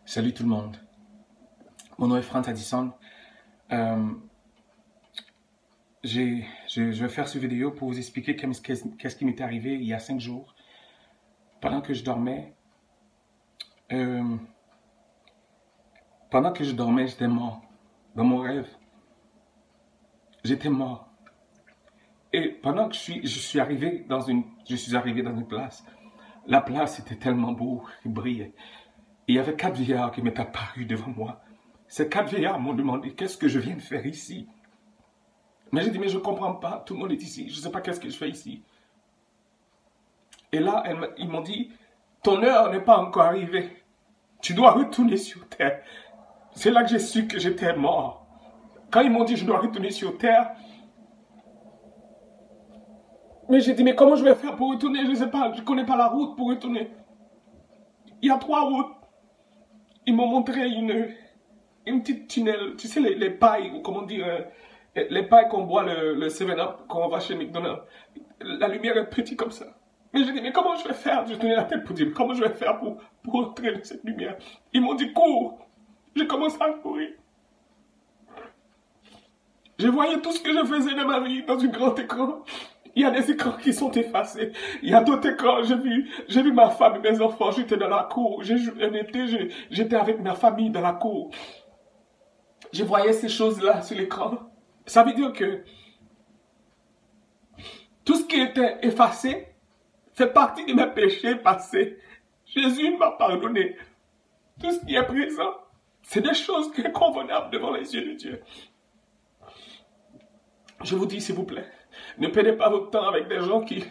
Salut tout le monde. Mon nom est Franz Addison. Euh, je vais faire cette vidéo pour vous expliquer qu'est-ce qui m'est arrivé il y a 5 jours. Pendant que je dormais, euh, j'étais mort. Dans mon rêve, j'étais mort. Et pendant que je suis arrivé dans une place. La place était tellement beau, il brillait. Et il y avait 4 vieillards qui m'étaient apparus devant moi. Ces 4 vieillards m'ont demandé qu'est-ce que je viens de faire ici. Mais j'ai dit, mais je ne comprends pas, tout le monde est ici, je ne sais pas qu'est-ce que je fais ici. Et là, ils m'ont dit, ton heure n'est pas encore arrivée. Tu dois retourner sur terre. C'est là que j'ai su que j'étais mort. Quand ils m'ont dit, je dois retourner sur terre, mais j'ai dit, mais comment je vais faire pour retourner? Je ne sais pas, je ne connais pas la route pour retourner. Il y a 3 routes. Ils m'ont montré une petite tunnel, tu sais, les pailles, ou comment dire, les pailles qu'on boit le 7-Up quand on va chez McDonald's. La lumière est petite comme ça. Mais j'ai dit, mais comment je vais faire? Je tenais la tête pour dire, comment je vais faire pour entrer dans cette lumière? Ils m'ont dit, cours. J'ai commencé à courir. Je voyais tout ce que je faisais de ma vie dans un grand écran. Il y a des écrans qui sont effacés. Il y a d'autres écrans. J'ai vu ma femme et mes enfants. J'étais dans la cour. J'étais avec ma famille dans la cour. Je voyais ces choses-là sur l'écran. Ça veut dire que tout ce qui était effacé fait partie de mes péchés passés. Jésus m'a pardonné. Tout ce qui est présent, c'est des choses qui sont convenables devant les yeux de Dieu. Je vous dis, s'il vous plaît, ne perdez pas votre temps avec des gens qui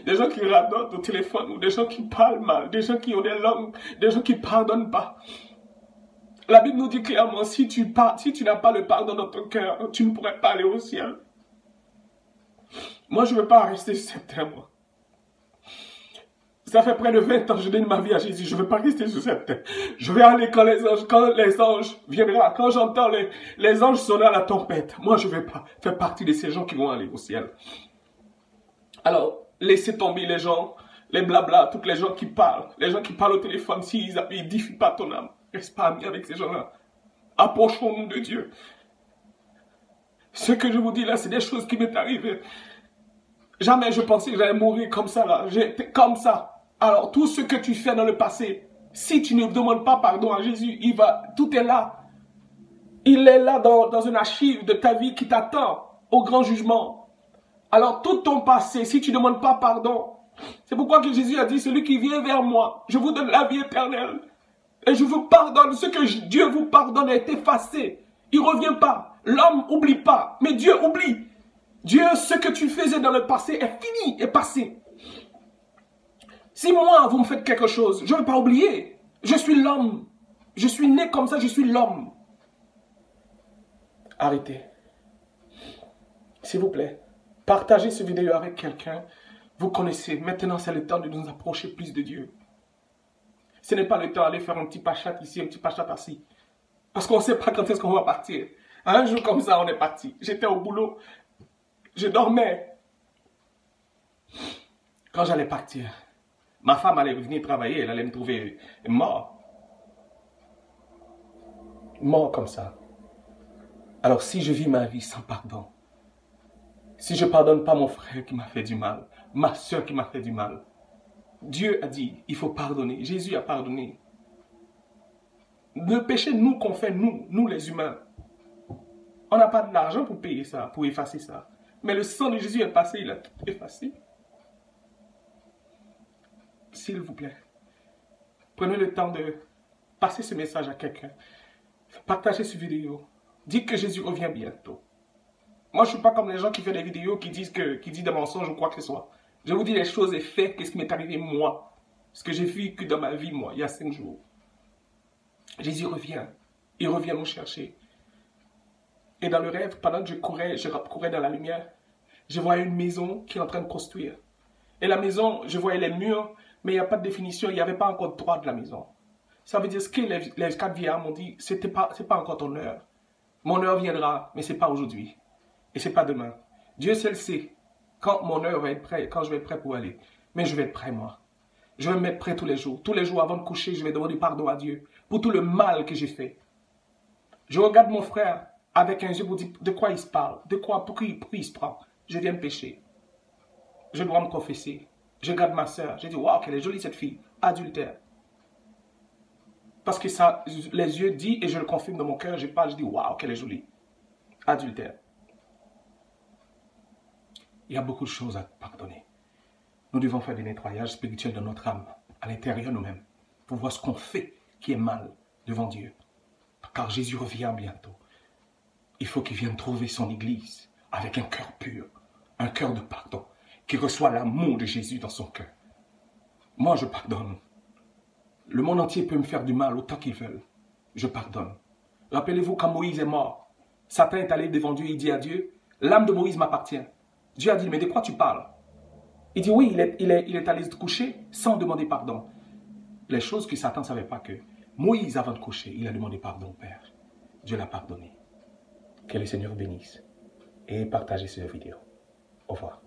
radotent au téléphone, ou des gens qui parlent mal, des gens qui ont des langues, des gens qui ne pardonnent pas. La Bible nous dit clairement, si tu n'as pas le pardon dans ton cœur, tu ne pourrais pas aller au ciel. Moi, je ne veux pas rester sur cette terre, moi. Ça fait près de 20 ans que je donne ma vie à Jésus. Je ne veux pas rester sur cette terre. Je vais aller quand les anges viendront, quand j'entends les anges sonner à la tempête. Moi, je ne vais pas faire partie de ces gens qui vont aller au ciel. Alors, laissez tomber les gens, les blabla, tous les gens qui parlent au téléphone, s'ils n'édifient pas ton âme. Reste pas ami avec ces gens-là. Approchons-nous de Dieu. Ce que je vous dis là, c'est des choses qui m'est arrivées. Jamais je pensais que j'allais mourir comme ça là. J'étais comme ça. Alors, tout ce que tu fais dans le passé, si tu ne demandes pas pardon à Jésus, tout est là. Il est là dans une archive de ta vie qui t'attend au grand jugement. Alors, tout ton passé, si tu ne demandes pas pardon, c'est pourquoi que Jésus a dit, celui qui vient vers moi, je vous donne la vie éternelle. Et je vous pardonne. Ce que Dieu vous pardonne est effacé. Il ne revient pas. L'homme n'oublie pas, mais Dieu oublie. Dieu, ce que tu faisais dans le passé est fini, est passé. Si moi, vous me faites quelque chose, je ne vais pas oublier. Je suis l'homme. Je suis né comme ça, je suis l'homme. Arrêtez. S'il vous plaît, partagez cette vidéo avec quelqu'un. Vous connaissez, maintenant c'est le temps de nous approcher plus de Dieu. Ce n'est pas le temps d'aller faire un petit pachat ici, un petit pachat ici. Parce qu'on ne sait pas quand est-ce qu'on va partir. Un jour comme ça, on est parti. J'étais au boulot. Je dormais. Quand j'allais partir, ma femme allait venir travailler. Elle allait me trouver mort. Mort comme ça. Alors si je vis ma vie sans pardon, si je ne pardonne pas mon frère qui m'a fait du mal, ma soeur qui m'a fait du mal, Dieu a dit, il faut pardonner. Jésus a pardonné. Le péché, nous, qu'on fait, nous les humains, on n'a pas d'argent pour payer ça, pour effacer ça. Mais le sang de Jésus est passé, il a tout effacé. S'il vous plaît, prenez le temps de passer ce message à quelqu'un. Partagez cette vidéo. Dites que Jésus revient bientôt. Moi, je ne suis pas comme les gens qui font des vidéos qui disent des mensonges ou quoi que ce soit. Je vous dis les choses et faits, qu'est-ce qui m'est arrivé moi. Ce que j'ai vécu dans ma vie, moi, il y a 5 jours. Jésus revient. Il revient nous chercher. Et dans le rêve, pendant que je courais dans la lumière, je voyais une maison qui est en train de construire. Et la maison, je voyais les murs, mais il n'y a pas de définition, il n'y avait pas encore de droit de la maison. Ça veut dire ce que les 4 vieillards m'ont dit, c'est pas encore ton heure. Mon heure viendra, mais ce n'est pas aujourd'hui. Et ce n'est pas demain. Dieu seul sait quand mon heure va être prêt, quand je vais être prêt pour aller. Mais je vais être prêt, moi. Je vais me mettre prêt tous les jours. Tous les jours avant de coucher, je vais demander pardon à Dieu pour tout le mal que j'ai fait. Je regarde mon frère avec un yeux pour dire de quoi il se parle, de quoi, pourquoi il se prend. Je viens de pécher. Je dois me confesser. Je regarde ma soeur. Je dis, waouh, qu'elle est jolie cette fille. Adultère. Parce que ça, les yeux disent et je le confirme dans mon cœur. Je parle, je dis, waouh, qu'elle est jolie. Adultère. Il y a beaucoup de choses à pardonner. Nous devons faire des nettoyages spirituels de notre âme, à l'intérieur nous-mêmes, pour voir ce qu'on fait qui est mal devant Dieu. Car Jésus revient bientôt. Il faut qu'il vienne trouver son Église avec un cœur pur, un cœur de pardon, qui reçoit l'amour de Jésus dans son cœur. Moi, je pardonne. Le monde entier peut me faire du mal autant qu'ils veulent. Je pardonne. Rappelez-vous quand Moïse est mort, Satan est allé devant Dieu et il dit à Dieu, l'âme de Moïse m'appartient. Dieu a dit, mais de quoi tu parles? Il dit, oui, il est allé se coucher sans demander pardon. Les choses que Satan ne savait pas que Moïse, avant de coucher, il a demandé pardon au Père. Dieu l'a pardonné. Que le Seigneur bénisse et partagez cette vidéo. Au revoir.